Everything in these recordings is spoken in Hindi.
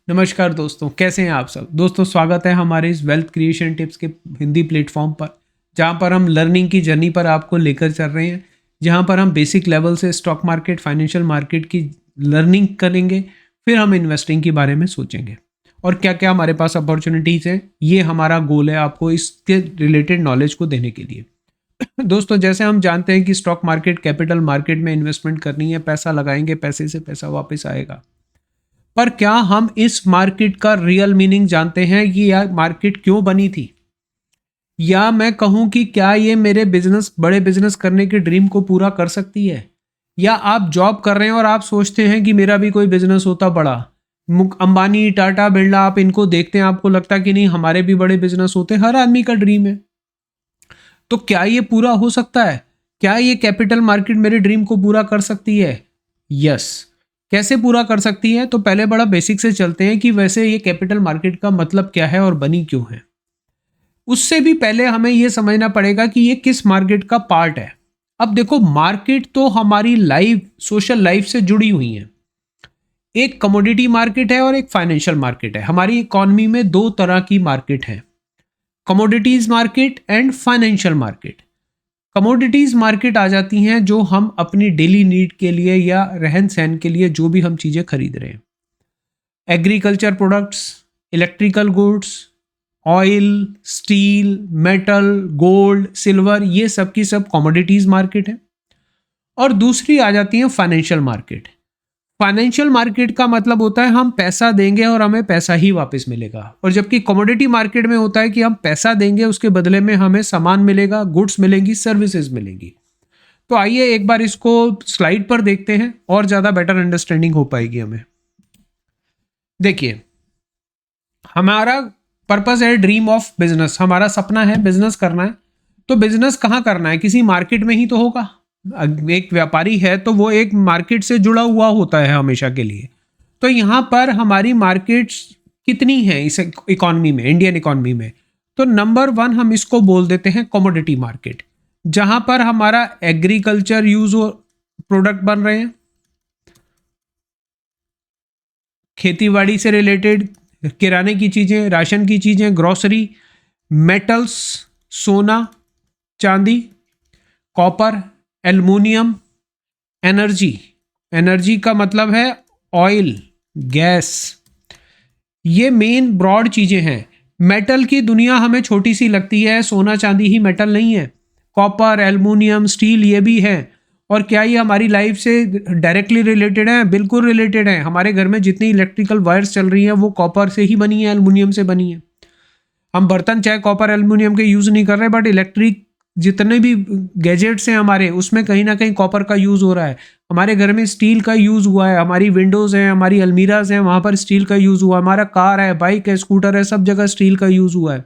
नमस्कार दोस्तों, कैसे हैं आप सब। दोस्तों स्वागत है हमारे इस वेल्थ क्रिएशन टिप्स के हिंदी प्लेटफॉर्म पर, जहां पर हम लर्निंग की जर्नी पर आपको लेकर चल रहे हैं, जहां पर हम बेसिक लेवल से स्टॉक मार्केट, फाइनेंशियल मार्केट की लर्निंग करेंगे, फिर हम इन्वेस्टिंग के बारे में सोचेंगे और क्या क्या हमारे पास अपॉर्चुनिटीज़ हैं। ये हमारा गोल है आपको इसके रिलेटेड नॉलेज को देने के लिए। दोस्तों जैसे हम जानते हैं कि स्टॉक मार्केट कैपिटल मार्केट में इन्वेस्टमेंट करनी है, पैसा लगाएंगे, पैसे से पैसा वापस आएगा। पर क्या हम इस मार्केट का रियल मीनिंग जानते हैं कि यह मार्केट क्यों बनी थी? या मैं कहूं कि क्या ये मेरे बिजनेस, बड़े बिजनेस करने के ड्रीम को पूरा कर सकती है? या आप जॉब कर रहे हैं और आप सोचते हैं कि मेरा भी कोई बिजनेस होता बड़ा। अंबानी, टाटा, बिरला, आप इनको देखते हैं, आपको लगता कि नहीं हमारे भी बड़े बिजनेस होते। हर आदमी का ड्रीम है। तो क्या ये पूरा हो सकता है? क्या ये कैपिटल मार्केट मेरे ड्रीम को पूरा कर सकती है? यस। कैसे पूरा कर सकती है? तो पहले बड़ा बेसिक से चलते हैं कि वैसे ये कैपिटल मार्केट का मतलब क्या है और बनी क्यों है। उससे भी पहले हमें यह समझना पड़ेगा कि ये किस मार्केट का पार्ट है। अब देखो, मार्केट तो हमारी लाइफ, सोशल लाइफ से जुड़ी हुई है। एक कमोडिटी मार्केट है और एक फाइनेंशियल मार्केट है। हमारी इकोनॉमी में दो तरह की मार्केट है, commodities market and financial market. Commodities market आ जाती हैं जो हम अपनी डेली नीड के लिए या रहन सहन के लिए जो भी हम चीज़ें खरीद रहे हैं। Agriculture products, electrical goods, oil, steel, metal, gold, silver, ये सब की सब कमोडिटीज मार्केट है। और दूसरी आ जाती है फाइनेंशियल मार्केट। फाइनेंशियल मार्केट का मतलब होता है हम पैसा देंगे और हमें पैसा ही वापस मिलेगा। और जबकि कमोडिटी मार्केट में होता है कि हम पैसा देंगे, उसके बदले में हमें सामान मिलेगा, गुड्स मिलेंगी, सर्विसेज मिलेंगी। तो आइए एक बार इसको स्लाइड पर देखते हैं और ज़्यादा बेटर अंडरस्टैंडिंग हो पाएगी हमें। देखिए, हमारा पर्पस है ड्रीम ऑफ बिजनेस। हमारा सपना है बिजनेस करना है। तो बिजनेस कहाँ करना है? किसी मार्केट में ही तो होगा। एक व्यापारी है तो वो एक मार्केट से जुड़ा हुआ होता है हमेशा के लिए। तो यहाँ पर हमारी मार्केट्स कितनी हैं इस इकॉनमी में, इंडियन इकॉनमी में? तो नंबर 1 हम इसको बोल देते हैं कमोडिटी मार्केट, जहां पर हमारा एग्रीकल्चर यूज प्रोडक्ट बन रहे हैं, खेतीबाड़ी से रिलेटेड, किराने की चीजें, राशन की चीजें, ग्रोसरी, मेटल्स, सोना, चांदी, कॉपर, एल्युमिनियम, एनर्जी। एनर्जी का मतलब है ऑयल, गैस। ये मेन ब्रॉड चीजें हैं। मेटल की दुनिया हमें छोटी सी लगती है, सोना चांदी ही मेटल नहीं है। कॉपर, एल्युमिनियम, स्टील ये भी है। और क्या ये हमारी लाइफ से डायरेक्टली रिलेटेड है? बिल्कुल रिलेटेड है। हमारे घर में जितनी इलेक्ट्रिकल वायर्स चल रही हैं वो कॉपर से ही बनी है, एल्युमिनियम से बनी है। हम बर्तन चाहे कॉपर एल्युमिनियम के यूज नहीं कर रहे, बट इलेक्ट्रिक जितने भी गैजेट्स हैं हमारे, उसमें कहीं ना कहीं कॉपर का यूज हो रहा है। हमारे घर में स्टील का यूज हुआ है। हमारी विंडोज हैं, हमारी अलमीराज हैं, वहां पर स्टील का यूज हुआ है। हमारा कार है, बाइक है, स्कूटर है, सब जगह स्टील का यूज हुआ है।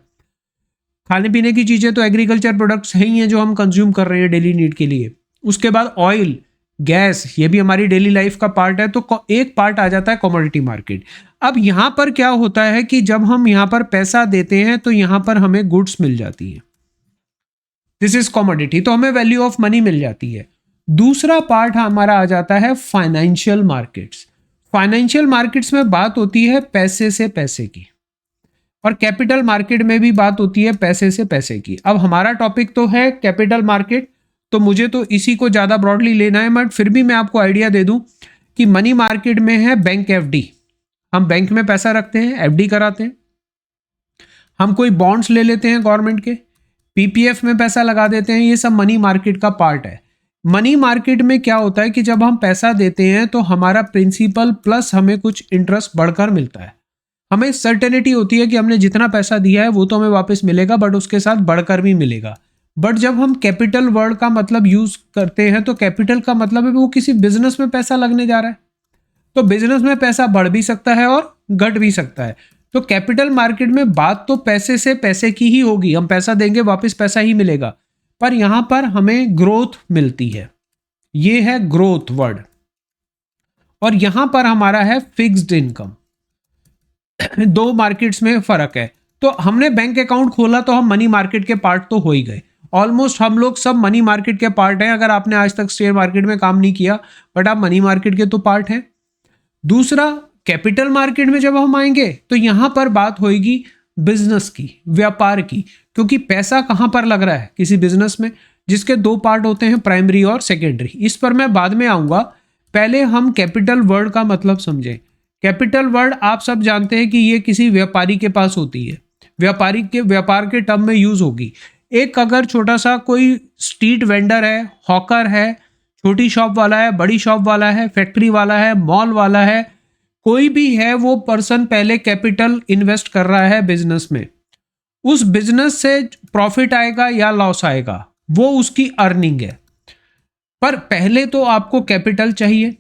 खाने पीने की चीजें तो एग्रीकल्चर प्रोडक्ट्स ही हैं जो हम कंज्यूम कर रहे हैं डेली नीड के लिए। उसके बाद ऑयल, गैस, ये भी हमारी डेली लाइफ का पार्ट है। तो एक पार्ट आ जाता है कमोडिटी मार्केट। अब यहां पर क्या होता है कि जब हम यहां पर पैसा देते हैं तो यहां पर हमें गुड्स मिल जाती है। दिस इज कमोडिटी, तो हमें वैल्यू ऑफ मनी मिल जाती है। दूसरा पार्ट हमारा आ जाता है फाइनेंशियल मार्केट्स। फाइनेंशियल मार्केट्स में बात होती है पैसे से पैसे की, और कैपिटल मार्केट में भी बात होती है पैसे से पैसे की। अब हमारा टॉपिक तो है कैपिटल मार्केट, तो मुझे तो इसी को ज़्यादा ब्रॉडली लेना है, बट फिर भी मैं आपको आइडिया दे दूं कि मनी मार्केट में है बैंक एफडी। हम बैंक में पैसा रखते हैं, एफडी कराते हैं। हम कोई बॉन्ड्स ले लेते हैं गवर्नमेंट के, पीपीएफ में पैसा लगा देते हैं। ये सब मनी मार्केट का पार्ट है। मनी मार्केट में क्या होता है कि जब हम पैसा देते हैं तो हमारा प्रिंसिपल प्लस हमें कुछ इंटरेस्ट बढ़कर मिलता है। हमें सर्टेनिटी होती है कि हमने जितना पैसा दिया है वो तो हमें वापस मिलेगा, बट उसके साथ बढ़कर भी मिलेगा। बट जब हम कैपिटल वर्ड का मतलब यूज करते हैं तो कैपिटल का मतलब है वो किसी बिजनेस में पैसा लगने जा रहा है। तो बिजनेस में पैसा बढ़ भी सकता है और घट भी सकता है। तो कैपिटल मार्केट में बात तो पैसे से पैसे की ही होगी। हम पैसा देंगे, वापस पैसा ही मिलेगा। पर यहां पर हमें ग्रोथ मिलती है। ये है ग्रोथ वर्ड। और यहां पर हमारा है फिक्स्ड इनकम। दो मार्केट्स में फर्क है। तो हमने बैंक अकाउंट खोला तो हम मनी मार्केट के पार्ट तो हो ही गए। ऑलमोस्ट हम लोग सब मनी मार्केट के पार्ट हैं। अगर आपने आज तक शेयर मार्केट में काम नहीं किया, बट आप मनी मार्केट के तो पार्ट हैं। दूसरा कैपिटल मार्केट में जब हम आएंगे तो यहां पर बात होगी बिजनेस की, व्यापार की, क्योंकि पैसा कहां पर लग रहा है, किसी बिजनेस में, जिसके दो पार्ट होते हैं, प्राइमरी और सेकेंडरी। इस पर मैं बाद में आऊंगा, पहले हम कैपिटल वर्ड का मतलब समझें। कैपिटल वर्ड आप सब जानते हैं कि ये किसी व्यापारी के पास होती है, व्यापारी के व्यापार के टर्म में यूज होगी। एक अगर छोटा सा कोई स्ट्रीट वेंडर है, हॉकर है, छोटी शॉप वाला है, बड़ी शॉप वाला है, फैक्ट्री वाला है, मॉल वाला है, कोई भी है, वो पर्सन पहले कैपिटल इन्वेस्ट कर रहा है बिजनेस में। उस बिजनेस से प्रॉफिट आएगा या लॉस आएगा वो उसकी अर्निंग है, पर पहले तो आपको कैपिटल चाहिए।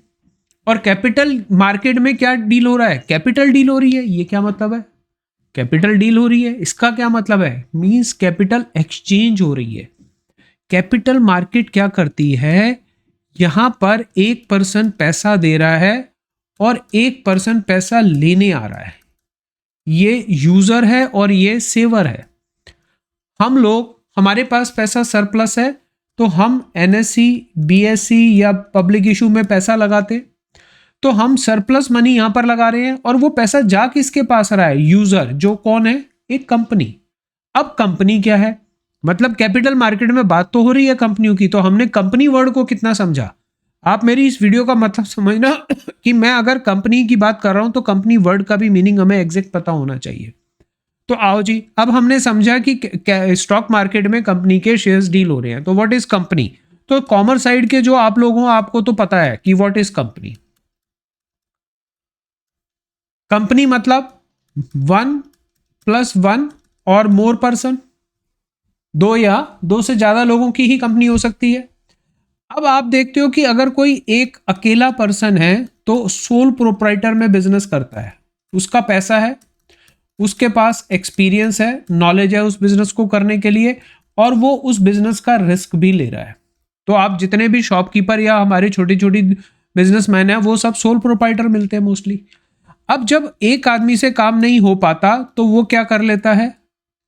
और कैपिटल मार्केट में क्या डील हो रहा है, कैपिटल डील हो रही है। ये क्या मतलब है, कैपिटल डील हो रही है, इसका क्या मतलब है, मींस कैपिटल एक्सचेंज हो रही है। कैपिटल मार्केट क्या करती है, यहां पर एक पर्सन पैसा दे रहा है और एक पर्सन पैसा लेने आ रहा है। ये यूजर है और ये सेवर है। हम लोग, हमारे पास पैसा सरप्लस है तो हम एनएससी, बीएससी या पब्लिक इशू में पैसा लगाते, तो हम सरप्लस मनी यहां पर लगा रहे हैं और वो पैसा जा किसके पास रहा है, यूजर, जो कौन है, एक कंपनी। अब कंपनी क्या है, मतलब कैपिटल मार्केट में बात तो हो रही है कंपनियों की, तो हमने कंपनी वर्ड को कितना समझा। आप मेरी इस वीडियो का मतलब समझना कि मैं अगर कंपनी की बात कर रहा हूं तो कंपनी वर्ड का भी मीनिंग हमें एग्जैक्ट पता होना चाहिए। तो आओ जी, अब हमने समझा कि स्टॉक मार्केट में कंपनी के शेयर्स डील हो रहे हैं, तो व्हाट इज कंपनी। तो कॉमर्स साइड के जो आप लोग हो आपको तो पता है कि व्हाट इज कंपनी। कंपनी मतलब 1+1 और मोर पर्सन, दो या दो से ज्यादा लोगों की ही कंपनी हो सकती है। अब आप देखते हो कि अगर कोई एक अकेला पर्सन है तो सोल प्रोप्राइटर में बिजनेस करता है, उसका पैसा है, उसके पास एक्सपीरियंस है, नॉलेज है उस बिजनेस को करने के लिए, और वो उस बिजनेस का रिस्क भी ले रहा है। तो आप जितने भी शॉपकीपर या हमारे छोटी छोटी बिजनेसमैन है वो सब सोल प्रोप्राइटर मिलते हैं मोस्टली। अब जब एक आदमी से काम नहीं हो पाता तो वो क्या कर लेता है,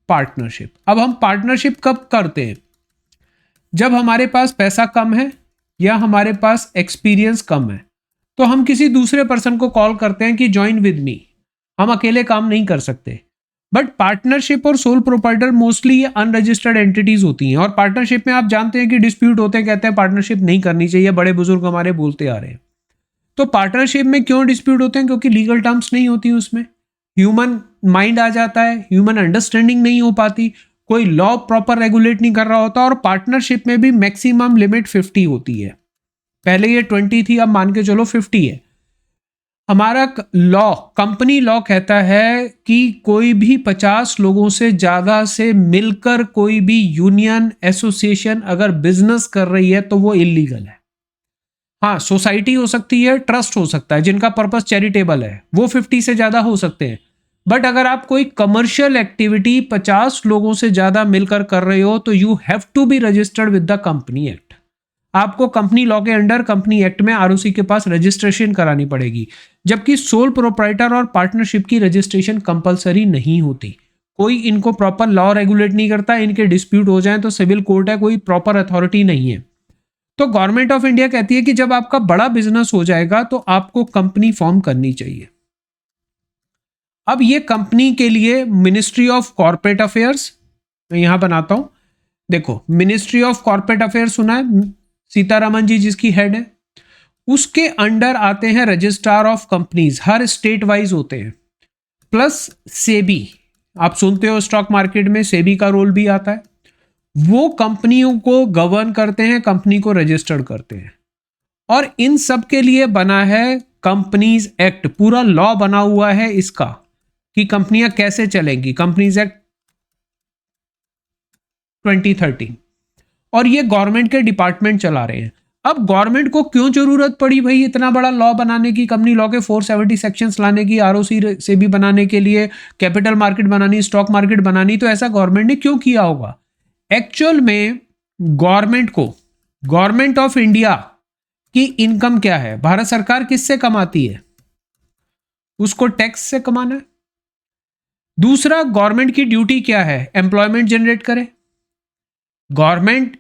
पार्टनरशिप। अब हम पार्टनरशिप कब करते हैं, जब हमारे पास पैसा कम है या हमारे पास एक्सपीरियंस कम है, तो हम किसी दूसरे पर्सन को कॉल करते हैं कि ज्वाइन विद मी, हम अकेले काम नहीं कर सकते। बट पार्टनरशिप और सोल प्रोप्राइटर मोस्टली ये अनरजिस्टर्ड एंटिटीज होती हैं, और पार्टनरशिप में आप जानते हैं कि डिस्प्यूट होते हैं, कहते हैं पार्टनरशिप नहीं करनी चाहिए, बड़े बुजुर्ग हमारे बोलते आ रहे हैं। तो पार्टनरशिप में क्यों डिस्प्यूट होते हैं, क्योंकि लीगल टर्म्स नहीं होती उसमें, ह्यूमन माइंड आ जाता है, ह्यूमन अंडरस्टैंडिंग नहीं हो पाती, कोई लॉ प्रॉपर रेगुलेट नहीं कर रहा होता। और पार्टनरशिप में भी मैक्सिमम लिमिट 50 होती है, पहले ये 20 थी, अब मान के चलो 50 है। हमारा लॉ, कंपनी लॉ कहता है कि कोई भी 50 लोगों से ज्यादा से मिलकर कोई भी यूनियन, एसोसिएशन अगर बिजनेस कर रही है तो वो इलीगल है। हाँ, सोसाइटी हो सकती है, ट्रस्ट हो सकता है, जिनका पर्पस चैरिटेबल है, वो 50 से ज्यादा हो सकते हैं। बट अगर आप कोई कमर्शियल एक्टिविटी 50 लोगों से ज्यादा मिलकर कर रहे हो तो you have to be registered with the company act. आपको कंपनी लॉ के अंडर कंपनी एक्ट में आरओसी के पास रजिस्ट्रेशन करानी पड़ेगी, जबकि सोल प्रोप्राइटर और पार्टनरशिप की रजिस्ट्रेशन कंपलसरी नहीं होती। कोई इनको प्रॉपर लॉ रेगुलेट नहीं करता, इनके डिस्प्यूट हो जाए तो सिविल कोर्ट है, कोई प्रॉपर अथॉरिटी नहीं है। तो गवर्नमेंट ऑफ इंडिया कहती है कि जब आपका बड़ा बिजनेस हो जाएगा तो आपको कंपनी फॉर्म करनी चाहिए। अब ये कंपनी के लिए मिनिस्ट्री ऑफ कॉर्पोरेट अफेयर्स, मैं यहां बनाता हूं, देखो मिनिस्ट्री ऑफ कॉर्पोरेट अफेयर्स सुना है, सीतारमन जी जिसकी हेड है, उसके अंडर आते हैं registrar of companies, her state wise होते हैं, प्लस सेबी, आप सुनते हो स्टॉक मार्केट में सेबी का रोल भी आता है। वो कंपनियों को गवर्न करते हैं, कंपनी को रजिस्टर्ड करते हैं, और इन सब के लिए बना है कंपनीज एक्ट, पूरा लॉ बना हुआ है इसका कि कंपनियां कैसे चलेंगी, कंपनीज एक्ट 2013, और ये गवर्नमेंट के डिपार्टमेंट चला रहे हैं। अब गवर्नमेंट को क्यों जरूरत पड़ी भाई इतना बड़ा लॉ बनाने की, कंपनी लॉ के 470 सेक्शंस लाने की, आरओसी से भी बनाने के लिए, कैपिटल मार्केट बनानी, स्टॉक मार्केट बनानी, तो ऐसा गवर्नमेंट ने क्यों किया होगा। एक्चुअल में गवर्नमेंट को, गवर्नमेंट ऑफ इंडिया की इनकम क्या है, भारत सरकार किससे कमाती है, उसको टैक्स से कमाना है। दूसरा, गवर्नमेंट की ड्यूटी क्या है, एम्प्लॉयमेंट जनरेट करे। गवर्नमेंट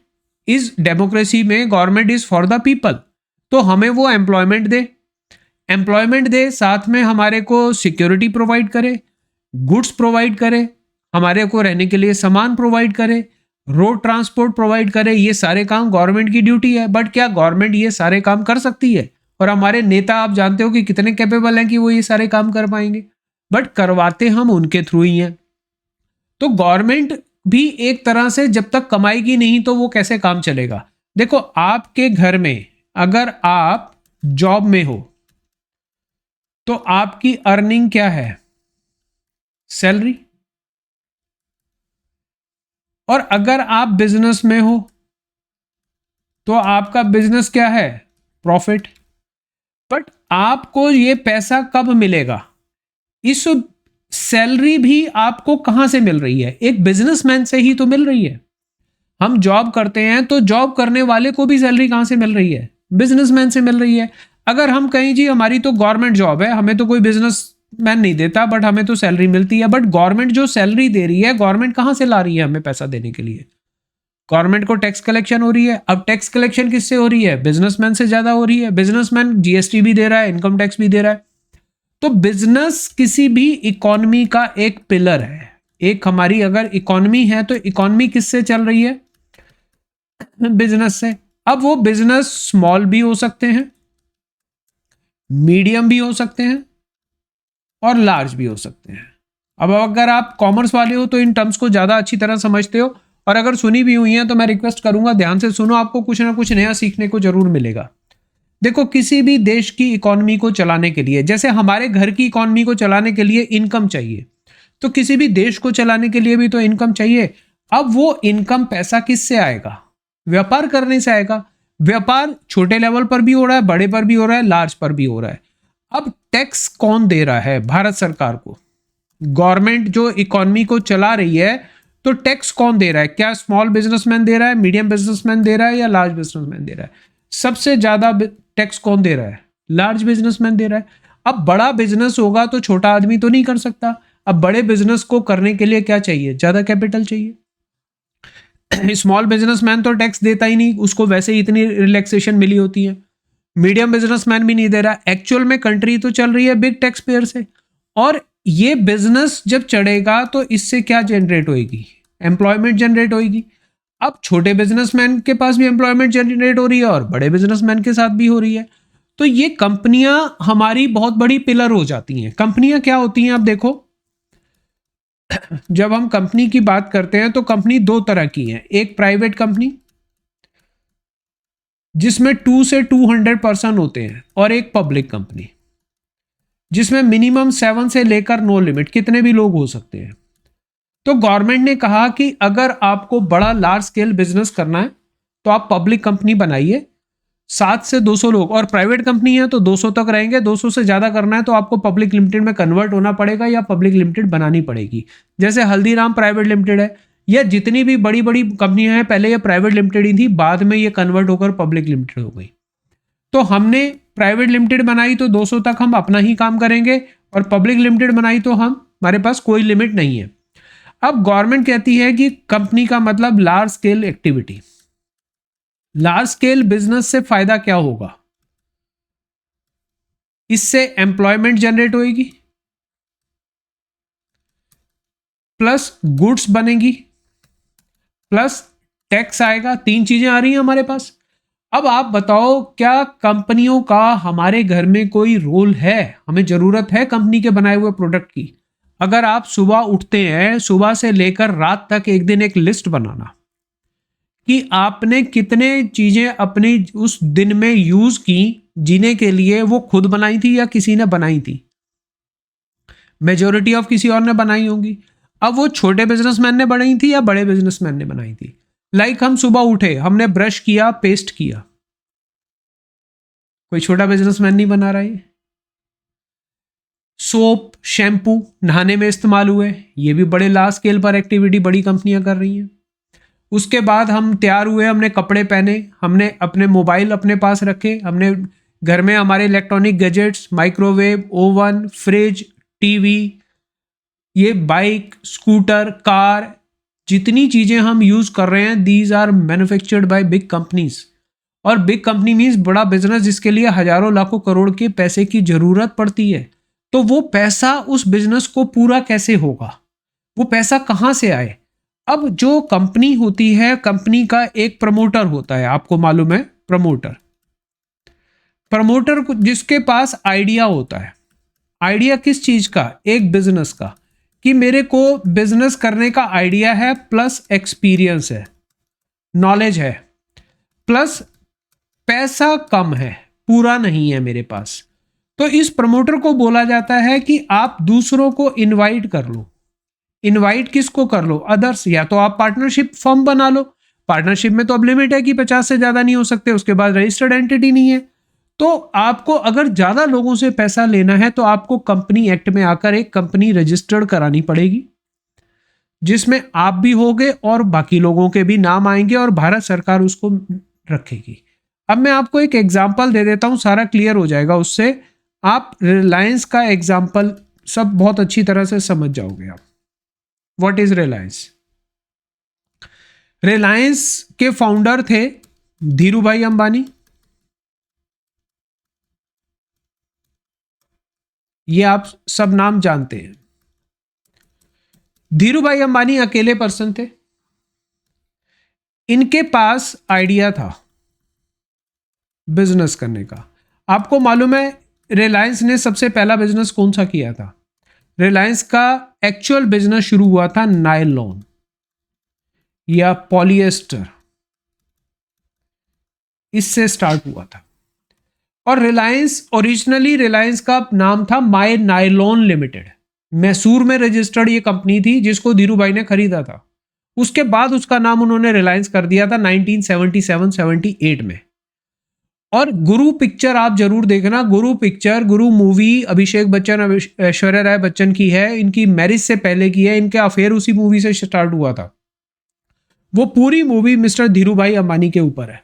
इज डेमोक्रेसी में government is for the people, तो हमें वो एम्प्लॉयमेंट दे। एम्प्लॉयमेंट दे, साथ में हमारे को सिक्योरिटी प्रोवाइड करे, गुड्स प्रोवाइड करे, हमारे को रहने के लिए सामान प्रोवाइड करे, रोड ट्रांसपोर्ट प्रोवाइड करे। ये सारे काम गवर्नमेंट की ड्यूटी है। बट क्या गवर्नमेंट ये सारे काम कर सकती है? और हमारे नेता आप जानते हो कि कितने कैपेबल हैं कि वो ये सारे काम कर पाएंगे, बट करवाते हम उनके थ्रू ही हैं। तो गवर्नमेंट भी एक तरह से जब तक कमाएगी नहीं तो वो कैसे काम चलेगा? देखो, आपके घर में अगर आप जॉब में हो तो आपकी अर्निंग क्या है? सैलरी। और अगर आप बिजनेस में हो तो आपका बिजनेस क्या है? प्रॉफिट। बट आपको ये पैसा कब मिलेगा? इस सैलरी भी आपको कहां से मिल रही है? एक बिजनेसमैन से ही तो मिल रही है। हम जॉब करते हैं तो जॉब करने वाले को भी सैलरी कहां से मिल रही है? बिजनेसमैन से मिल रही है। अगर हम कहें जी हमारी तो गवर्नमेंट जॉब है, हमें तो कोई बिजनेसमैन नहीं देता, बट हमें तो सैलरी मिलती है, बट गवर्नमेंट जो सैलरी दे रही है, गवर्नमेंट कहां से ला रही है हमें पैसा देने के लिए? गवर्नमेंट को टैक्स कलेक्शन हो रही है। अब टैक्स कलेक्शन किससे हो रही है? बिजनेसमैन से ज्यादा हो रही है। बिजनेसमैन जीएसटी भी दे रहा है, इनकम टैक्स भी दे रहा है। तो बिजनेस किसी भी इकोनॉमी का एक पिलर है। एक हमारी अगर इकोनॉमी है तो इकोनॉमी किससे चल रही है? बिजनेस से। अब वो बिजनेस स्मॉल भी हो सकते हैं, मीडियम भी हो सकते हैं और लार्ज भी हो सकते हैं। अब अगर आप कॉमर्स वाले हो तो इन टर्म्स को ज्यादा अच्छी तरह समझते हो, और अगर सुनी भी हुई है तो मैं रिक्वेस्ट करूंगा ध्यान से सुनो, आपको कुछ ना कुछ नया सीखने को जरूर मिलेगा। देखो, किसी भी देश की इकोनॉमी को चलाने के लिए, जैसे हमारे घर की इकोनॉमी को चलाने के लिए इनकम चाहिए, तो किसी भी देश को चलाने के लिए भी तो इनकम चाहिए। अब वो इनकम पैसा किससे आएगा? व्यापार करने से आएगा। व्यापार छोटे लेवल पर भी हो रहा है, बड़े पर भी हो रहा है, लार्ज पर भी हो रहा है। अब टैक्स कौन दे रहा है? भारत सरकार को। गवर्नमेंट जो इकोनॉमी को चला रही है, तो टैक्स कौन दे रहा है? क्या स्मॉल बिजनेसमैन दे रहा है, मीडियम बिजनेसमैन दे रहा है, या लार्ज बिजनेसमैन दे रहा है? सबसे ज्यादा टैक्स कौन दे रहा है? लार्ज बिजनेसमैन दे रहा है। अब बड़ा बिजनेस होगा तो छोटा आदमी तो नहीं कर सकता। अब बड़े बिजनेस को करने के लिए क्या चाहिए? ज्यादा कैपिटल चाहिए। स्मॉल बिजनेसमैन तो टैक्स देता ही नहीं, उसको वैसे ही इतनी रिलैक्सेशन मिली होती है। मीडियम बिजनेसमैन भी नहीं दे रहा। एक्चुअल में कंट्री तो चल रही है बिग टैक्स पेयर से। और ये बिजनेस जब चढ़ेगा तो इससे क्या जनरेट होगी? एम्प्लॉयमेंट जनरेट होगी। अब छोटे बिजनेसमैन के पास भी एम्प्लॉयमेंट जनरेट हो रही है और बड़े बिजनेसमैन के साथ भी हो रही है। तो ये कंपनियां हमारी बहुत बड़ी पिलर हो जाती हैं। कंपनियां क्या होती हैं? आप देखो, जब हम कंपनी की बात करते हैं तो कंपनी दो तरह की है। एक प्राइवेट कंपनी जिसमें 2 से 200 पर्सन होते हैं, और एक पब्लिक कंपनी जिसमें मिनिमम 7 से लेकर नो लिमिट कितने भी लोग हो सकते हैं। तो गवर्नमेंट ने कहा कि अगर आपको बड़ा लार्ज स्केल बिजनेस करना है तो आप पब्लिक कंपनी बनाइए, 7 से 200 लोग, और प्राइवेट कंपनी है तो 200 तक रहेंगे। 200 से ज्यादा करना है तो आपको पब्लिक लिमिटेड में कन्वर्ट होना पड़ेगा या पब्लिक लिमिटेड बनानी पड़ेगी। जैसे हल्दीराम प्राइवेट लिमिटेड है, या जितनी भी बड़ी बड़ी कंपनियां हैं, पहले ये प्राइवेट लिमिटेड ही थी, बाद में ये कन्वर्ट होकर पब्लिक लिमिटेड हो गई। तो हमने प्राइवेट लिमिटेड बनाई तो 200 तक हम अपना ही काम करेंगे, और पब्लिक लिमिटेड बनाई तो हमारे पास कोई लिमिट नहीं है। अब गवर्नमेंट कहती है कि कंपनी का मतलब large scale activity. Large scale business से फायदा क्या होगा? इससे एम्प्लॉयमेंट जनरेट होगी, प्लस गुड्स बनेगी, प्लस टैक्स आएगा। 3 चीजें आ रही हैं हमारे पास। अब आप बताओ, क्या कंपनियों का हमारे घर में कोई रोल है? हमें जरूरत है कंपनी के बनाए हुए प्रोडक्ट की। अगर आप सुबह उठते हैं, सुबह से लेकर रात तक एक दिन एक लिस्ट बनाना कि आपने कितने चीजें अपनी उस दिन में यूज की जीने के लिए, वो खुद बनाई थी या किसी ने बनाई थी? मेजोरिटी ऑफ किसी और ने बनाई होंगी। अब वो छोटे बिजनेसमैन ने बनाई थी या बड़े बिजनेसमैन ने बनाई थी? लाइक हम सुबह उठे, हमने ब्रश किया, पेस्ट किया, कोई छोटा बिजनेसमैन नहीं बना रहा है। सोप, शैम्पू नहाने में इस्तेमाल हुए, ये भी बड़े लार्ज स्केल पर एक्टिविटी बड़ी कंपनियां कर रही हैं। उसके बाद हम तैयार हुए, हमने कपड़े पहने, हमने अपने मोबाइल अपने पास रखे, हमने घर में हमारे electronic gadgets, microwave, oven, fridge, TV, ये बाइक, स्कूटर, कार, जितनी चीजें हम यूज कर रहे हैं, these are manufactured by big companies. और बिग कंपनी मीन्स बड़ा बिजनेस जिसके लिए हजारों लाखों करोड़ के पैसे की जरूरत पड़ती है। तो वो पैसा उस बिजनेस को पूरा कैसे होगा, वो पैसा कहां से आए? अब जो कंपनी होती है, कंपनी का एक प्रमोटर होता है, आपको मालूम है प्रमोटर। प्रमोटर जिसके पास आइडिया होता है। आइडिया किस चीज का? एक बिजनेस का, कि मेरे को बिजनेस करने का आइडिया है, प्लस एक्सपीरियंस है, नॉलेज है, प्लस पैसा कम है, पूरा नहीं है मेरे पास। तो इस प्रमोटर को बोला जाता है कि आप दूसरों को इनवाइट कर लो। इनवाइट किसको कर लो? अदर्स। या तो आप पार्टनरशिप फर्म बना लो। पार्टनरशिप में तो अब लिमिट है कि 50 से ज्यादा नहीं हो सकते, उसके बाद रजिस्टर्ड एंटिटी नहीं है। तो आपको अगर ज्यादा लोगों से पैसा लेना है तो आपको कंपनी एक्ट में आकर एक कंपनी रजिस्टर्ड करानी पड़ेगी, जिसमें आप भी होगे और बाकी लोगों के भी नाम आएंगे और भारत सरकार उसको रखेगी। अब मैं आपको एक एग्जांपल दे देता हूं, सारा क्लियर हो जाएगा उससे। आप रिलायंस का एग्जांपल सब बहुत अच्छी तरह से समझ जाओगे आप। What is Reliance? रिलायंस के फाउंडर थे धीरू भाई अंबानी। ये आप सब नाम जानते हैं। धीरू भाई अंबानी अकेले पर्सन थे। इनके पास आइडिया था बिजनेस करने का। आपको मालूम है रिलायंस ने सबसे पहला बिजनेस कौन सा किया था? रिलायंस का एक्चुअल बिजनेस शुरू हुआ था नायलॉन या पॉलिएस्टर, इससे स्टार्ट हुआ था। और रिलायंस ओरिजिनली, रिलायंस का नाम था माय नायलॉन लिमिटेड। मैसूर में रजिस्टर्ड ये कंपनी थी जिसको धीरू भाई ने खरीदा था। उसके बाद उसका नाम उन्होंने रिलायंस कर दिया था 1977-78 में। और गुरु पिक्चर आप जरूर देखना, गुरु पिक्चर, गुरु मूवी अभिषेक बच्चन ऐश्वर्या राय बच्चन की है, इनकी मैरिज से पहले की है, इनके अफेयर उसी मूवी से स्टार्ट हुआ था। वो पूरी मूवी मिस्टर धीरू भाई अंबानी के ऊपर है।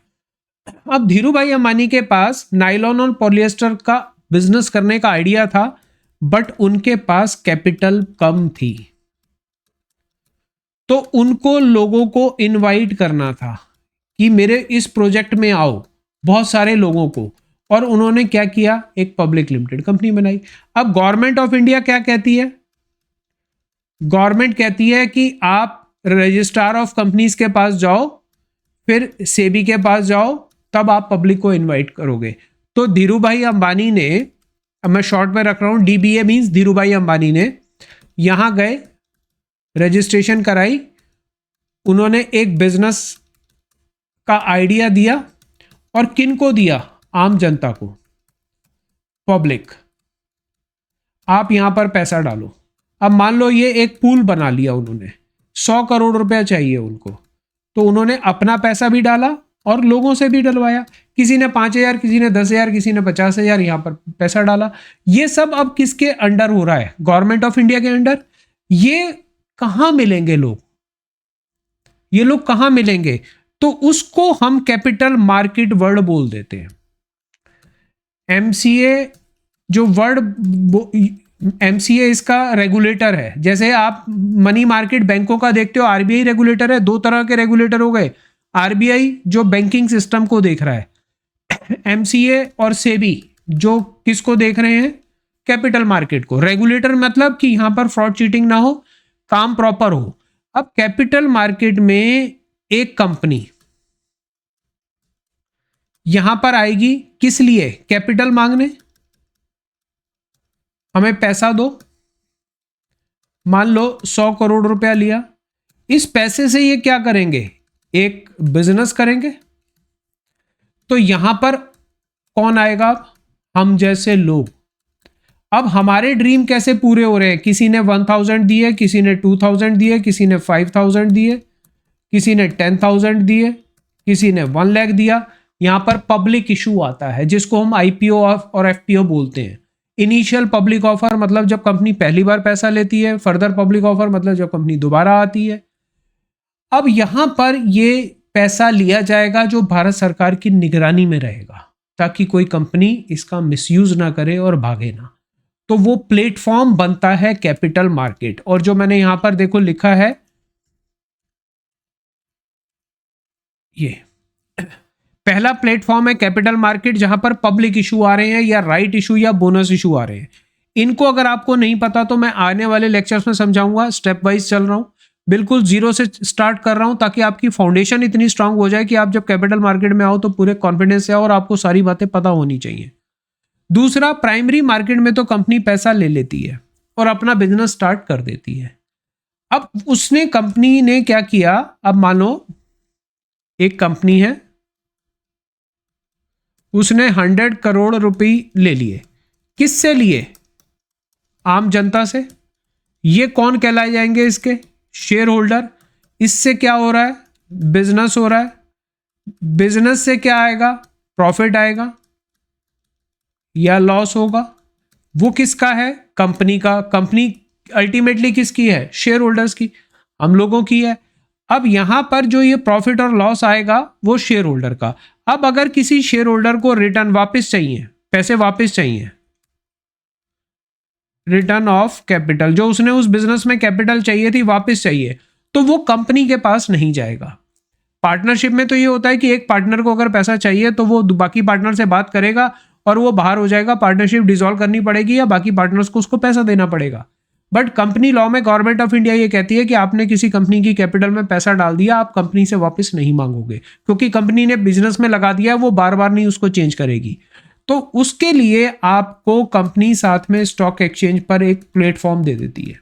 अब धीरू भाई अंबानी के पास नायलॉन और पॉलिएस्टर का बिजनेस करने का आइडिया था, बट उनके पास कैपिटल कम थी। तो उनको लोगों को इनवाइट करना था कि मेरे इस प्रोजेक्ट में आओ, बहुत सारे लोगों को। और उन्होंने क्या किया? एक पब्लिक लिमिटेड कंपनी बनाई। अब गवर्नमेंट ऑफ इंडिया क्या कहती है? गवर्नमेंट कहती है कि आप रजिस्ट्रार ऑफ कंपनीज के पास जाओ, फिर सेबी के पास जाओ, तब आप पब्लिक को इनवाइट करोगे। तो धीरू भाई अंबानी ने, अब मैं शॉर्ट में रख रहा हूं, डीबीए मींस धीरू भाई अंबानी ने यहां गए, रजिस्ट्रेशन कराई, उन्होंने एक बिजनेस का आइडिया दिया। और किन को दिया? आम जनता को, पब्लिक। आप यहां पर पैसा डालो। अब मान लो ये एक पूल बना लिया उन्होंने, 100 करोड़ रुपया चाहिए उनको, तो उन्होंने अपना पैसा भी डाला और लोगों से भी डलवाया। किसी ने 5,000, किसी ने 10,000, किसी ने 50,000 यहां पर पैसा डाला। ये सब अब किसके अंडर हो रहा है? गवर्नमेंट ऑफ इंडिया के अंडर। ये कहां मिलेंगे लोग? ये लोग कहां मिलेंगे? तो उसको हम कैपिटल मार्केट वर्ड बोल देते हैं। एमसीए जो वर्ड, एमसीए इसका रेगुलेटर है। जैसे आप मनी मार्केट बैंकों का देखते हो, आरबीआई रेगुलेटर है। दो तरह के रेगुलेटर हो गए। आरबीआई जो बैंकिंग सिस्टम को देख रहा है, एमसीए और सेबी जो किसको देख रहे हैं? कैपिटल मार्केट को। रेगुलेटर मतलब कि यहां पर फ्रॉड चीटिंग ना हो, काम प्रॉपर हो। अब कैपिटल मार्केट में एक कंपनी यहां पर आएगी, किस लिए? कैपिटल मांगने, हमें पैसा दो। मान लो 100 करोड़ रुपया लिया। इस पैसे से ये क्या करेंगे? एक बिजनेस करेंगे। तो यहां पर कौन आएगा? हम जैसे लोग। अब हमारे ड्रीम कैसे पूरे हो रहे हैं? किसी ने 1000 दिए, किसी ने 2000 दिए, किसी ने 5000 दिए, किसी ने 10,000 दिए, किसी ने 1 लाख दिया। यहां पर पब्लिक इशू आता है जिसको हम आईपीओ और एफपीओ बोलते हैं। इनिशियल पब्लिक ऑफर मतलब जब कंपनी पहली बार पैसा लेती है, फर्दर पब्लिक ऑफर मतलब जब कंपनी दोबारा आती है। अब यहां पर ये पैसा लिया जाएगा जो भारत सरकार की निगरानी में रहेगा, ताकि कोई कंपनी इसका मिसयूज ना करे और भागे ना। तो वो प्लेटफॉर्म बनता है कैपिटल मार्केट। और जो मैंने यहां पर देखो लिखा है, ये पहला प्लेटफॉर्म है कैपिटल मार्केट, जहां पर पब्लिक इशू आ रहे हैं या राइट इशू या बोनस इशू आ रहे हैं। इनको अगर आपको नहीं पता तो मैं आने वाले लेक्चर्स में समझाऊंगा, स्टेप वाइज चल रहा हूं, बिल्कुल जीरो से स्टार्ट कर रहा हूं ताकि आपकी फाउंडेशन इतनी स्ट्रांग हो जाए कि आप जब कैपिटल मार्केट में आओ तो पूरे कॉन्फिडेंस से आओ और आपको सारी बातें पता होनी चाहिए। दूसरा, प्राइमरी मार्केट में तो कंपनी पैसा ले लेती है और अपना बिजनेस स्टार्ट कर देती है। अब उसने कंपनी ने क्या किया, अब मान लो एक कंपनी है, उसने 100 करोड़ रुपए ले लिए। किससे लिए? आम जनता से। ये कौन कहलाए जाएंगे? इसके शेयर होल्डर। इससे क्या हो रहा है? बिजनेस हो रहा है। बिजनेस से क्या आएगा? प्रॉफिट आएगा या लॉस होगा? वो किसका है? कंपनी का। कंपनी अल्टीमेटली किसकी है? शेयर होल्डर्स की, हम लोगों की है। अब यहां पर जो ये प्रॉफिट और लॉस आएगा वो शेयर होल्डर का। अब अगर किसी शेयर होल्डर को रिटर्न वापस चाहिए, पैसे वापस चाहिए, रिटर्न ऑफ कैपिटल, जो उसने उस बिजनेस में कैपिटल चाहिए थी वापस चाहिए, तो वो कंपनी के पास नहीं जाएगा। पार्टनरशिप में तो ये होता है कि एक पार्टनर को अगर पैसा चाहिए तो वो बाकी पार्टनर से बात करेगा और वो बाहर हो जाएगा, पार्टनरशिप डिसॉल्व करनी पड़ेगी या बाकी पार्टनर्स को उसको पैसा देना पड़ेगा। बट कंपनी लॉ में गवर्नमेंट ऑफ इंडिया ये कहती है कि आपने किसी कंपनी की कैपिटल में पैसा डाल दिया, आप कंपनी से वापस नहीं मांगोगे, क्योंकि कंपनी ने बिजनेस में लगा दिया है, वो बार बार नहीं उसको चेंज करेगी। तो उसके लिए आपको कंपनी साथ में स्टॉक एक्सचेंज पर एक प्लेटफॉर्म दे देती है,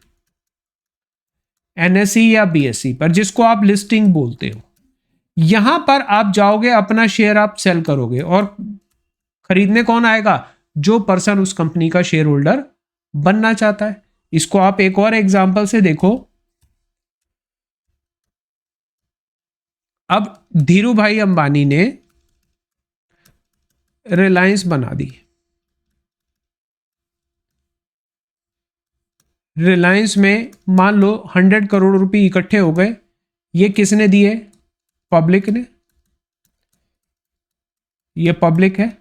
एनएसई या बीएसई पर, जिसको आप लिस्टिंग बोलते हो। यहां पर आप जाओगे, अपना शेयर आप सेल करोगे और खरीदने कौन आएगा? जो पर्सन उस कंपनी का शेयर होल्डर बनना चाहता है। इसको आप एक और एग्जांपल से देखो। अब धीरू भाई अंबानी ने रिलायंस बना दी। रिलायंस में मान लो 100 करोड़ रुपए इकट्ठे हो गए। ये किसने दिए? पब्लिक ने। ये पब्लिक है।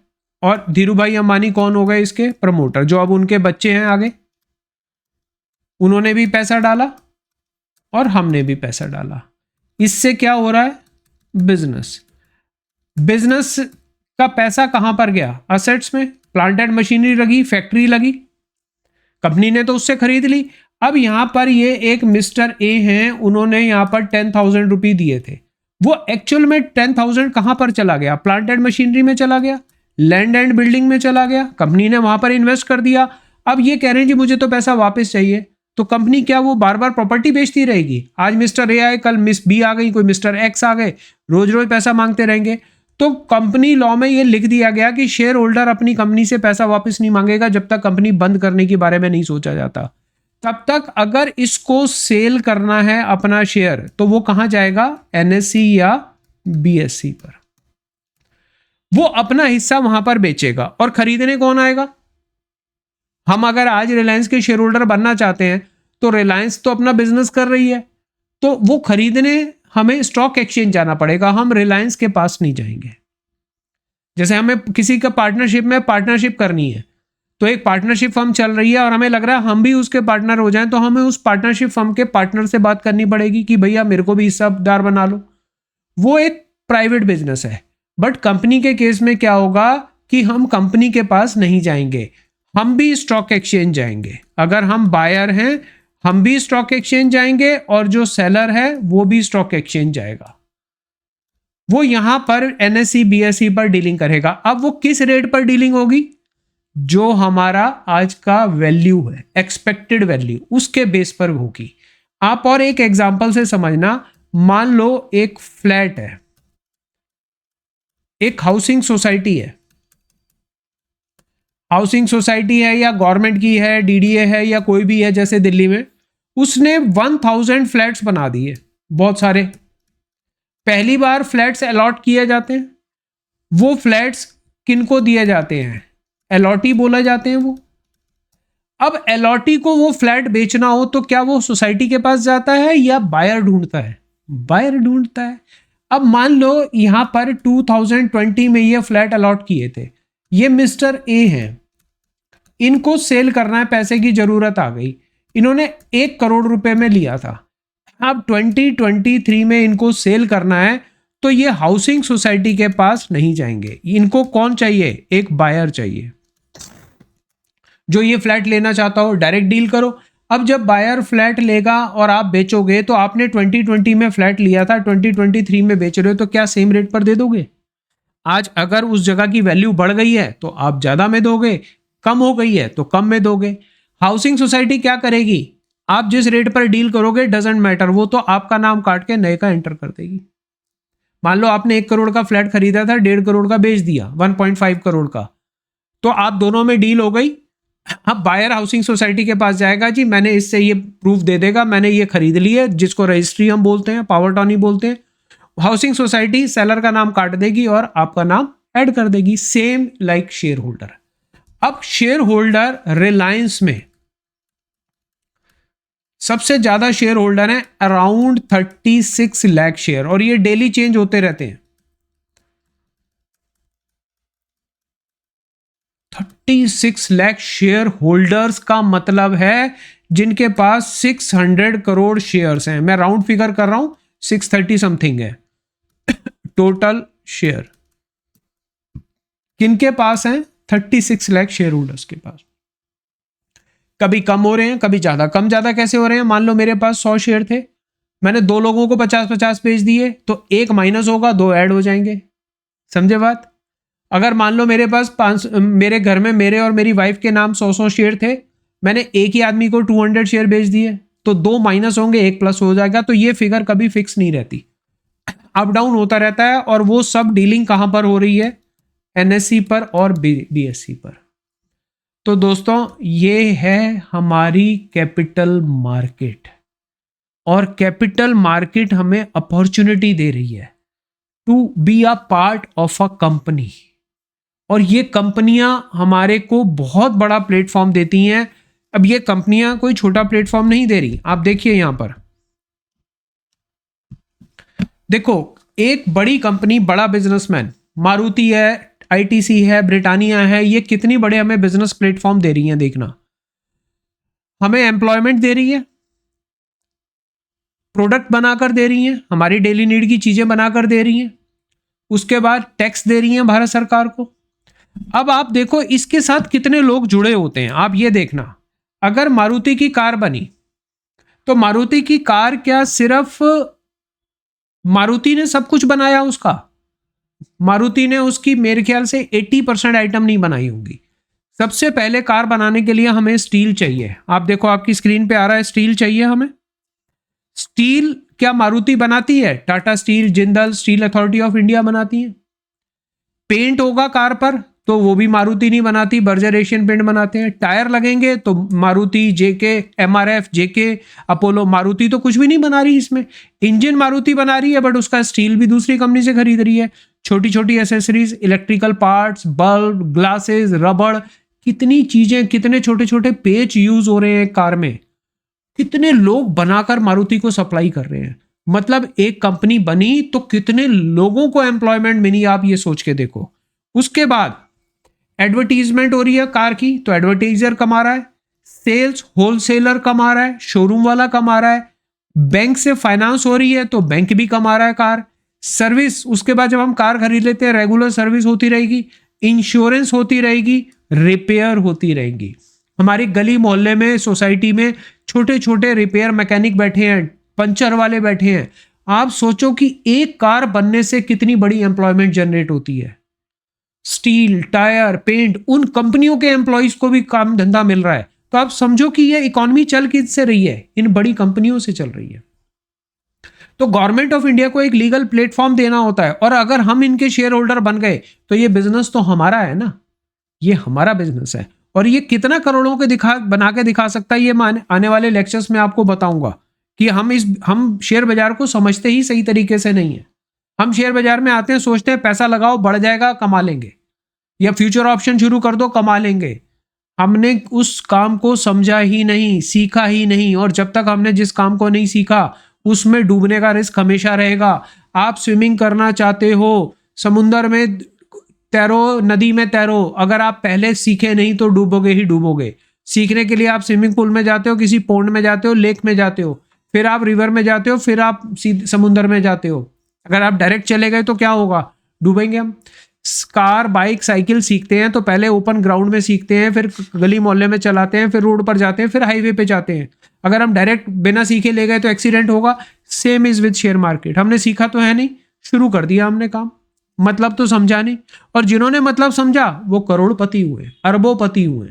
और धीरू भाई अंबानी कौन हो गए? इसके प्रमोटर, जो अब उनके बच्चे हैं आगे। उन्होंने भी पैसा डाला और हमने भी पैसा डाला। इससे क्या हो रहा है? बिजनेस। बिजनेस का पैसा कहां पर गया? असेट्स में। प्लांट एंड मशीनरी लगी, फैक्ट्री लगी, कंपनी ने तो उससे खरीद ली। अब यहां पर ये एक मिस्टर ए हैं, उन्होंने यहां पर 10,000 रुपए दिए थे। वो एक्चुअल में 10,000 कहां पर चला गया? प्लांट एंड मशीनरी में चला गया, लैंड एंड बिल्डिंग में चला गया, कंपनी ने वहां पर इन्वेस्ट कर दिया। अब ये कह रहे हैं जी मुझे तो पैसा वापस चाहिए, तो कंपनी क्या वो बार बार प्रॉपर्टी बेचती रहेगी? आज मिस्टर ए आए, कल मिस बी आ गई, कोई मिस्टर एक्स आ गए, रोज रोज पैसा मांगते रहेंगे। तो कंपनी लॉ में ये लिख दिया गया कि शेयर होल्डर अपनी कंपनी से पैसा वापस नहीं मांगेगा जब तक कंपनी बंद करने के बारे में नहीं सोचा जाता। तब तक अगर इसको सेल करना है अपना शेयर, तो वो कहां जाएगा? एनएसई या बीएसई पर। वो अपना हिस्सा वहां पर बेचेगा और खरीदने कौन आएगा? हम अगर आज रिलायंस के शेयर होल्डर बनना चाहते हैं तो रिलायंस तो अपना बिजनेस कर रही है, तो वो खरीदने हमें स्टॉक एक्सचेंज जाना पड़ेगा, हम रिलायंस के पास नहीं जाएंगे। जैसे हमें किसी का पार्टनरशिप में पार्टनरशिप करनी है, तो एक पार्टनरशिप फर्म चल रही है और हमें लग रहा है हम भी उसके पार्टनर हो जाएं, तो हमें उस पार्टनरशिप फर्म के पार्टनर से बात करनी पड़ेगी कि भैया मेरे को भी हिस्सेदार बना लो। वो एक प्राइवेट बिजनेस है। बट कंपनी के केस में क्या होगा कि हम कंपनी के पास नहीं जाएंगे, हम भी स्टॉक एक्सचेंज जाएंगे। अगर हम बायर हैं हम भी स्टॉक एक्सचेंज जाएंगे और जो सेलर है वो भी स्टॉक एक्सचेंज जाएगा। वो यहां पर एनएसई बीएसई पर डीलिंग करेगा। अब वो किस रेट पर डीलिंग होगी? जो हमारा आज का वैल्यू है, एक्सपेक्टेड वैल्यू, उसके बेस पर होगी। आप और एक एग्जांपल से समझना। मान लो एक फ्लैट है, एक हाउसिंग सोसाइटी है, हाउसिंग सोसाइटी है या गवर्नमेंट की है, डीडीए है या कोई भी है, जैसे दिल्ली में उसने 1000 फ्लैट्स बना दिए, बहुत सारे। पहली बार फ्लैट्स अलॉट किए जाते हैं। वो फ्लैट्स किनको दिए जाते हैं? अलॉटी बोला जाते हैं वो। अब अलॉटी को वो फ्लैट बेचना हो तो क्या वो सोसाइटी के पास जाता है या बायर ढूंढता है? बायर ढूंढता है। अब मान लो यहां पर 2020 में ये फ्लैट अलॉट किए थे, ये मिस्टर ए हैं, इनको सेल करना है, पैसे की जरूरत आ गई, इन्होंने 1 करोड़ रुपए में लिया था। अब 2023 में इनको सेल करना है, तो ये हाउसिंग सोसाइटी के पास नहीं जाएंगे। इनको कौन चाहिए? एक बायर चाहिए जो ये फ्लैट लेना चाहता हो। डायरेक्ट डील करो। अब जब बायर फ्लैट लेगा और आप बेचोगे, तो आपने 2020 में फ्लैट लिया था, 2023 में बेच रहे हो, तो क्या सेम रेट पर दे दोगे? आज अगर उस जगह की वैल्यू बढ़ गई है तो आप ज्यादा में दोगे, कम हो गई है तो कम में दोगे। हाउसिंग सोसाइटी क्या करेगी? आप जिस रेट पर डील करोगे डजेंट मैटर, वो तो आपका नाम काट के नए का एंटर कर देगी। मान लो आपने 1 करोड़ का फ्लैट खरीदा था, 1.5 करोड़ का बेच दिया, 1.5 करोड़ का, तो आप दोनों में डील हो गई। अब बायर हाउसिंग सोसाइटी के पास जाएगा, जी मैंने इससे ये प्रूफ दे देगा मैंने ये खरीद ली है, जिसको रजिस्ट्री हम बोलते हैं, पावर टॉनी बोलते हैं। हाउसिंग सोसाइटी सेलर का नाम काट देगी और आपका नाम ऐड कर देगी, सेम लाइक शेयर होल्डर। अब शेयर होल्डर रिलायंस में सबसे ज्यादा शेयर होल्डर है, अराउंड 36 लाख शेयर, और ये डेली चेंज होते रहते हैं। 36 लाख शेयर होल्डर्स का मतलब है जिनके पास 600 करोड़ शेयर्स हैं। मैं राउंड फिगर कर रहा हूं, 630 समथिंग है टोटल शेयर। किनके पास हैं? 36 लाख शेयर होल्डर्स के पास। कभी कम हो रहे हैं, कभी ज्यादा। कम ज्यादा कैसे हो रहे हैं? मान लो मेरे पास 100 शेयर थे, मैंने 2 लोगों को 50-50 बेच दिए, तो 1 माइनस होगा, 2 ऐड हो जाएंगे। समझे बात? अगर मान लो मेरे पास 5, मेरे घर में मेरे और मेरी वाइफ के नाम 100 शेयर थे, मैंने एक ही आदमी को 200 शेयर बेच दिए, तो 2 माइनस होंगे, 1 प्लस हो जाएगा। तो ये फिगर कभी फिक्स नहीं रहती, अप डाउन होता रहता है। और वो सब डीलिंग कहां पर हो रही है? एनएससी पर और बीएससी पर। तो दोस्तों ये है हमारी कैपिटल मार्केट, और कैपिटल मार्केट हमें अपॉर्चुनिटी दे रही है to be a part of a company. और ये कंपनियां हमारे को बहुत बड़ा प्लेटफॉर्म देती हैं। अब ये कंपनियां कोई छोटा प्लेटफॉर्म नहीं दे रही। आप देखिए यहां पर, देखो एक बड़ी कंपनी, बड़ा बिजनेसमैन, मारुति है, आईटीसी है, ब्रिटानिया है, ये कितनी बड़े हमें बिजनेस प्लेटफॉर्म दे रही हैं। देखना, हमें एम्प्लॉयमेंट दे रही है, प्रोडक्ट बनाकर दे रही हैं, हमारी डेली नीड की चीजें बनाकर दे रही हैं, उसके बाद टैक्स दे रही हैं भारत सरकार को। अब आप देखो इसके साथ कितने लोग जुड़े होते हैं। आप ये देखना, अगर मारुति की कार बनी, तो मारुति की कार क्या सिर्फ मारुति ने सब कुछ बनाया उसका? मारुति ने उसकी मेरे ख्याल से 80% आइटम नहीं बनाई होंगी। सबसे पहले कार बनाने के लिए हमें स्टील चाहिए। आप देखो आपकी स्क्रीन पे आ रहा है, स्टील चाहिए हमें। स्टील क्या मारुति बनाती है? Tata steel, Jindal steel authority of India बनाती है। पेंट होगा कार पर, तो वो भी मारुति नहीं बनाती, बर्जर एशियन पेंट बनाते हैं। टायर लगेंगे तो मारुति, जेके, एमआरएफ, जेके, अपोलो। मारुति तो कुछ भी नहीं बना रही इसमें। इंजन मारुति बना रही है, बट उसका स्टील भी दूसरी कंपनी से खरीद रही है। छोटी छोटी accessories, electrical parts, bulb, glasses, रबड़, कितनी चीजें, कितने छोटे छोटे पेच यूज हो रहे हैं कार में। कितने लोग बनाकर मारुति को सप्लाई कर रहे हैं। मतलब एक कंपनी बनी तो कितने लोगों को एम्प्लॉयमेंट मिली, आप ये सोच के देखो। उसके बाद एडवर्टीजमेंट हो रही है कार की, तो एडवर्टाइजर कमा रहा है। सेल्स, होलसेलर कमा रहा है, शोरूम वाला कमा रहा है। बैंक से फाइनेंस हो रही है तो बैंक भी कमा रहा है। कार सर्विस, उसके बाद जब हम कार खरीद लेते हैं, रेगुलर सर्विस होती रहेगी, इंश्योरेंस होती रहेगी, रिपेयर होती रहेगी। हमारी गली मोहल्ले में, सोसाइटी में छोटे छोटे रिपेयर मैकेनिक बैठे हैं, पंचर वाले बैठे हैं। आप सोचो कि एक कार बनने से कितनी बड़ी एम्प्लॉयमेंट जनरेट होती है। स्टील, टायर, पेंट, उन कंपनियों के एम्प्लॉइज को भी काम धंधा मिल रहा है। तो आप समझो कि ये इकोनॉमी चल किससे रही है? इन बड़ी कंपनियों से चल रही है। तो गवर्नमेंट ऑफ इंडिया को एक लीगल प्लेटफॉर्म देना होता है, और अगर हम इनके शेयर होल्डर बन गए तो ये बिजनेस तो हमारा है ना, ये हमारा बिजनेस है। और ये कितना करोड़ों के बना के दिखा सकता है, ये मैं आने वाले लेक्चर्स में आपको बताऊंगा कि हम शेयर बाजार को समझते ही सही तरीके से नहीं है। हम शेयर बाजार में आते हैं, सोचते हैं पैसा लगाओ, बढ़ जाएगा, कमा लेंगे, या फ्यूचर ऑप्शन शुरू कर दो, कमा लेंगे। हमने उस काम को समझा ही नहीं, सीखा ही नहीं। और जब तक हमने जिस काम को नहीं सीखा, उसमें डूबने का रिस्क हमेशा रहेगा। आप स्विमिंग करना चाहते हो, समुंदर में तैरो, नदी में तैरो, अगर आप पहले सीखे नहीं तो डूबोगे ही डूबोगे। सीखने के लिए आप स्विमिंग पूल में जाते हो, किसी पोंड में जाते हो, लेक में जाते हो, फिर आप रिवर में जाते हो, फिर आप समुंदर में जाते हो। अगर आप डायरेक्ट चले गए तो क्या होगा, डूबेंगे हम। कार बाइक साइकिल सीखते हैं तो पहले ओपन ग्राउंड में सीखते हैं, फिर गली मोहल्ले में चलाते हैं, फिर रोड पर जाते हैं, फिर हाईवे पे जाते हैं। अगर हम डायरेक्ट बिना सीखे ले गए तो एक्सीडेंट होगा। Same is with share market, हमने सीखा तो है नहीं, शुरू कर दिया हमने काम, मतलब तो समझा नहीं, और जिन्होंने मतलब समझा वो करोड़पति हुए, अरबोपति हुए।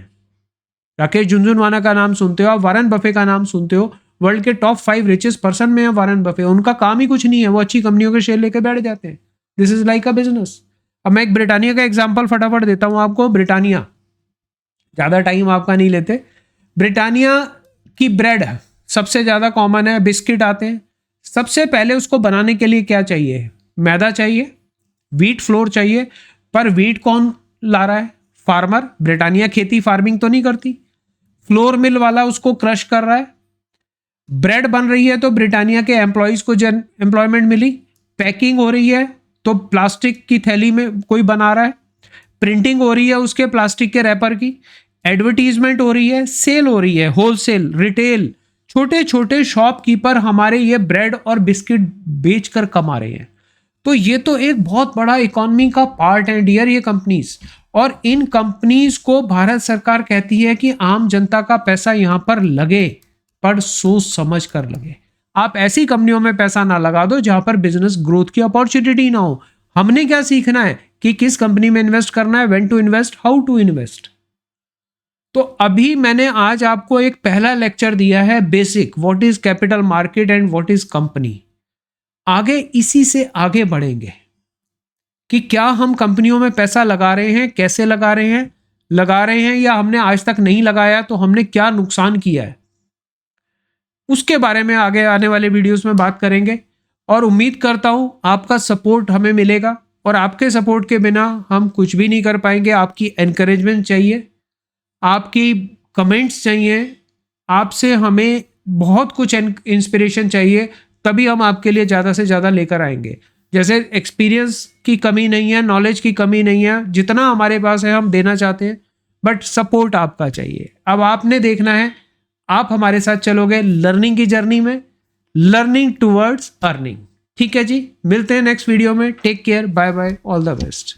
राकेश झुनझुनवाला का नाम सुनते हो आप, वारेन बफे का नाम सुनते हो, वर्ल्ड के टॉप 5 रिचेस्ट पर्सन में है वारेन बफे। उनका काम ही कुछ नहीं है, वो अच्छी कंपनियों के शेयर लेके बैठ जाते हैं। This is like a business. अब मैं एक ब्रिटानिया का एग्जांपल फटाफट देता हूं आपको। ब्रिटानिया, ज्यादा टाइम आपका नहीं लेते। ब्रिटानिया की ब्रेड सबसे ज्यादा कॉमन है, बिस्किट आते हैं। सबसे पहले उसको बनाने के लिए क्या चाहिए, मैदा चाहिए, व्हीट फ्लोर चाहिए। पर व्हीट कौन ला रहा है, फार्मर। ब्रिटानिया खेती फार्मिंग तो नहीं करती, फ्लोर मिल वाला उसको क्रश कर रहा है। ब्रेड बन रही है तो ब्रिटानिया के एम्प्लॉयज को एम्प्लॉयमेंट मिली। पैकिंग हो रही है तो प्लास्टिक की थैली में कोई बना रहा है। प्रिंटिंग हो रही है उसके प्लास्टिक के रैपर की। एडवर्टीजमेंट हो रही है, सेल हो रही है, होलसेल रिटेल। छोटे छोटे शॉपकीपर हमारे ये ब्रेड और बिस्किट बेचकर कमा रहे हैं। तो ये तो एक बहुत बड़ा इकोनॉमी का पार्ट है डियर ये कंपनीज। और इन कंपनीज को भारत सरकार कहती है कि आम जनता का पैसा यहां पर लगे, पर सोच समझ कर लगे। आप ऐसी कंपनियों में पैसा ना लगा दो जहां पर बिजनेस ग्रोथ की अपॉर्चुनिटी ना हो। हमने क्या सीखना है कि किस कंपनी में इन्वेस्ट करना है, when to invest, how to invest. तो अभी मैंने आज आपको एक पहला लेक्चर दिया है, basic, what is capital market and what is company. आगे इसी से आगे बढ़ेंगे कि क्या हम कंपनियों में पैसा लगा रहे हैं, कैसे लगा रहे हैं या हमने आज तक नहीं लगाया तो हमने क्या नुकसान किया है, उसके बारे में आगे आने वाले वीडियोस में बात करेंगे। और उम्मीद करता हूं आपका सपोर्ट हमें मिलेगा, और आपके सपोर्ट के बिना हम कुछ भी नहीं कर पाएंगे। आपकी एनकरेजमेंट चाहिए, आपकी कमेंट्स चाहिए, आपसे हमें बहुत कुछ इंस्पिरेशन चाहिए, तभी हम आपके लिए ज़्यादा से ज़्यादा लेकर आएंगे। जैसे एक्सपीरियंस की कमी नहीं है, नॉलेज की कमी नहीं है, जितना हमारे पास है हम देना चाहते हैं, बट सपोर्ट आपका चाहिए। अब आपने देखना है, आप हमारे साथ चलोगे लर्निंग की जर्नी में, लर्निंग टूवर्ड्स अर्निंग। ठीक है जी, मिलते हैं नेक्स्ट वीडियो में। Take care, bye bye, all the best.